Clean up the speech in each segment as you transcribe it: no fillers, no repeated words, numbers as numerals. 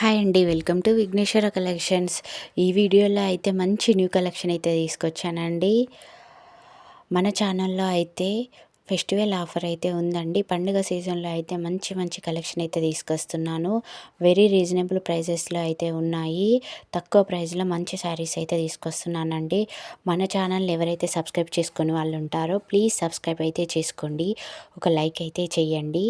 Hi అండి. Welcome to Vighneshwara collections. ఈ వీడియోలో అయితే మంచి న్యూ కలెక్షన్ అయితే తీసుకొచ్చానండి. మన ఛానల్లో అయితే ఫెస్టివల్ ఆఫర్ అయితే ఉందండి. పండుగ సీజన్లో అయితే మంచి మంచి కలెక్షన్ అయితే తీసుకొస్తున్నాను. వెరీ రీజనబుల్ ప్రైజెస్లో అయితే ఉన్నాయి. తక్కువ ప్రైస్లో మంచి శారీస్ అయితే తీసుకొస్తున్నానండి. మన ఛానల్ ఎవరైతే సబ్స్క్రైబ్ చేసుకుని వాళ్ళు ఉంటారో ప్లీజ్ సబ్స్క్రైబ్ అయితే చేసుకోండి. ఒక లైక్ అయితే చేయండి.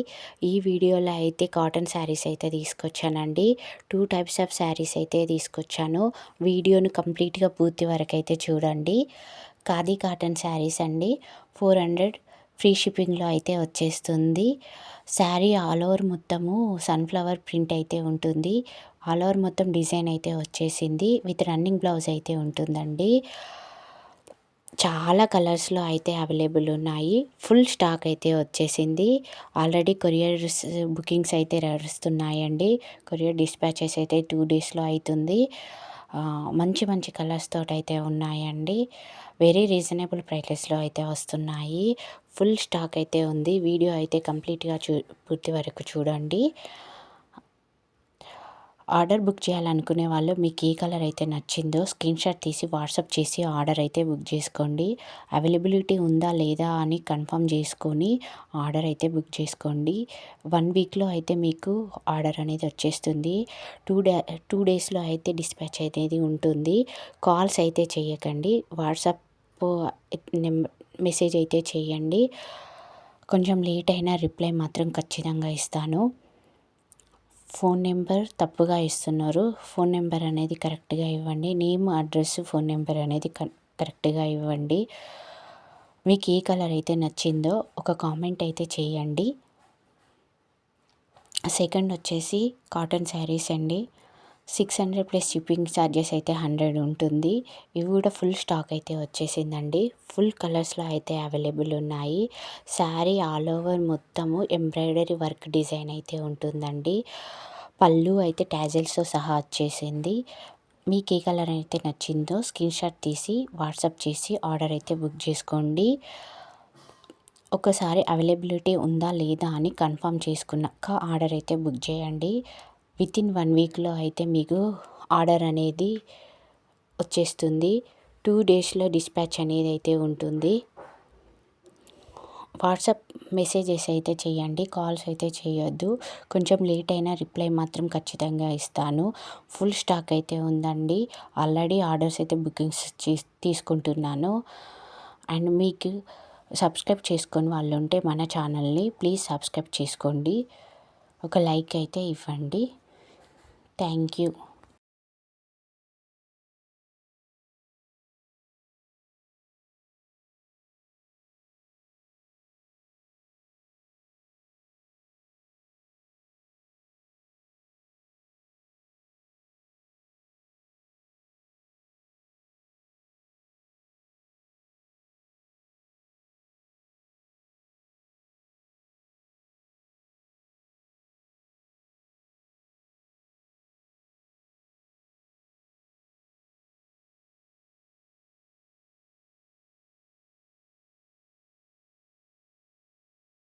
ఈ వీడియోలో అయితే కాటన్ శారీస్ అయితే తీసుకొచ్చానండి. 2 టైప్స్ ఆఫ్ శారీస్ అయితే తీసుకొచ్చాను. వీడియోను కంప్లీట్గా పూర్తి వరకు అయితే చూడండి. ఖాదీ కాటన్ శారీస్ అండి. 400 ఫ్రీ షిప్పింగ్లో అయితే వచ్చేస్తుంది. శారీ ఆల్ ఓవర్ మొత్తము సన్ఫ్లవర్ ప్రింట్ అయితే ఉంటుంది. ఆల్ ఓవర్ మొత్తం డిజైన్ అయితే వచ్చేసింది. విత్ రన్నింగ్ బ్లౌజ్ అయితే ఉంటుందండి. చాలా కలర్స్లో అయితే అవైలబుల్ ఉన్నాయి. ఫుల్ స్టాక్ అయితే వచ్చేసింది. ఆల్రెడీ కొరియర్స్ బుకింగ్స్ అయితే నడుస్తున్నాయండి. కొరియర్ డిస్పాచెస్ అయితే 2 డేస్లో అవుతుంది. మంచి మంచి కలర్స్ తోటి అయితే ఉన్నాయండి. వెరీ రీజనబుల్ ప్రైసెస్లో అయితే వస్తున్నాయి. ఫుల్ స్టాక్ అయితే ఉంది. వీడియో అయితే కంప్లీట్గా పూర్తి వరకు చూడండి. ఆర్డర్ బుక్ చేయాలనుకునే వాళ్ళు మీకు ఏ కలర్ అయితే నచ్చిందో స్క్రీన్షాట్ తీసి వాట్సాప్ చేసి ఆర్డర్ అయితే బుక్ చేసుకోండి. అవైలబిలిటీ ఉందా లేదా అని కన్ఫర్మ్ చేసుకొని ఆర్డర్ అయితే బుక్ చేసుకోండి. 1 వీక్లో అయితే మీకు ఆర్డర్ అనేది వచ్చేస్తుంది. 2 డేస్లో అయితే డిస్పాచ్ అనేది ఉంటుంది. కాల్స్ అయితే చేయకండి. వాట్సాప్ మెసేజ్ అయితే చేయండి. కొంచెం లేట్ అయినా రిప్లై మాత్రం ఖచ్చితంగా ఇస్తాను. ఫోన్ నెంబర్ తప్పుగా ఇస్తున్నారు. ఫోన్ నెంబర్ అనేది కరెక్ట్గా ఇవ్వండి. నేమ్, అడ్రస్, ఫోన్ నెంబర్ అనేది కరెక్ట్గా ఇవ్వండి. మీకు ఏ కలర్ అయితే నచ్చిందో ఒక కామెంట్ అయితే చేయండి. సెకండ్ వచ్చేసి కాటన్ శారీస్ అండి. 600 ప్లస్ షిప్పింగ్ ఛార్జెస్ అయితే 100 ఉంటుంది. ఇవి కూడా ఫుల్ స్టాక్ అయితే వచ్చేసిందండి. ఫుల్ కలర్స్లో అయితే అవైలబుల్ ఉన్నాయి. శారీ ఆల్ ఓవర్ మొత్తము ఎంబ్రాయిడరీ వర్క్ డిజైన్ అయితే ఉంటుందండి. పళ్ళు అయితే టాజిల్స్తో సహా వచ్చేసింది. మీకు ఏ కలర్ అయితే నచ్చిందో స్క్రీన్షాట్ తీసి వాట్సాప్ చేసి ఆర్డర్ అయితే బుక్ చేసుకోండి. ఒకసారి అవైలబిలిటీ ఉందా లేదా అని కన్ఫర్మ్ చేసుకున్నాక ఆర్డర్ అయితే బుక్ చేయండి. వితిన్ 1 వీక్లో అయితే మీకు ఆర్డర్ అనేది వచ్చేస్తుంది. 2 డేస్లో డిస్పాచ్ అనేది అయితే ఉంటుంది. వాట్సాప్ మెసేజెస్ అయితే చేయండి. కాల్స్ అయితే చేయొద్దు. కొంచెం లేట్ అయినా రిప్లై మాత్రం ఖచ్చితంగా ఇస్తాను. ఫుల్ స్టాక్ అయితే ఉందండి. ఆల్రెడీ ఆర్డర్స్ అయితే బుకింగ్స్ తీసుకుంటున్నాను. అండ్ మీకు సబ్స్క్రైబ్ చేసుకొని వాళ్ళు ఉంటే మన ఛానల్ని ప్లీజ్ సబ్స్క్రైబ్ చేసుకోండి. ఒక లైక్ అయితే ఇవ్వండి. Thank you.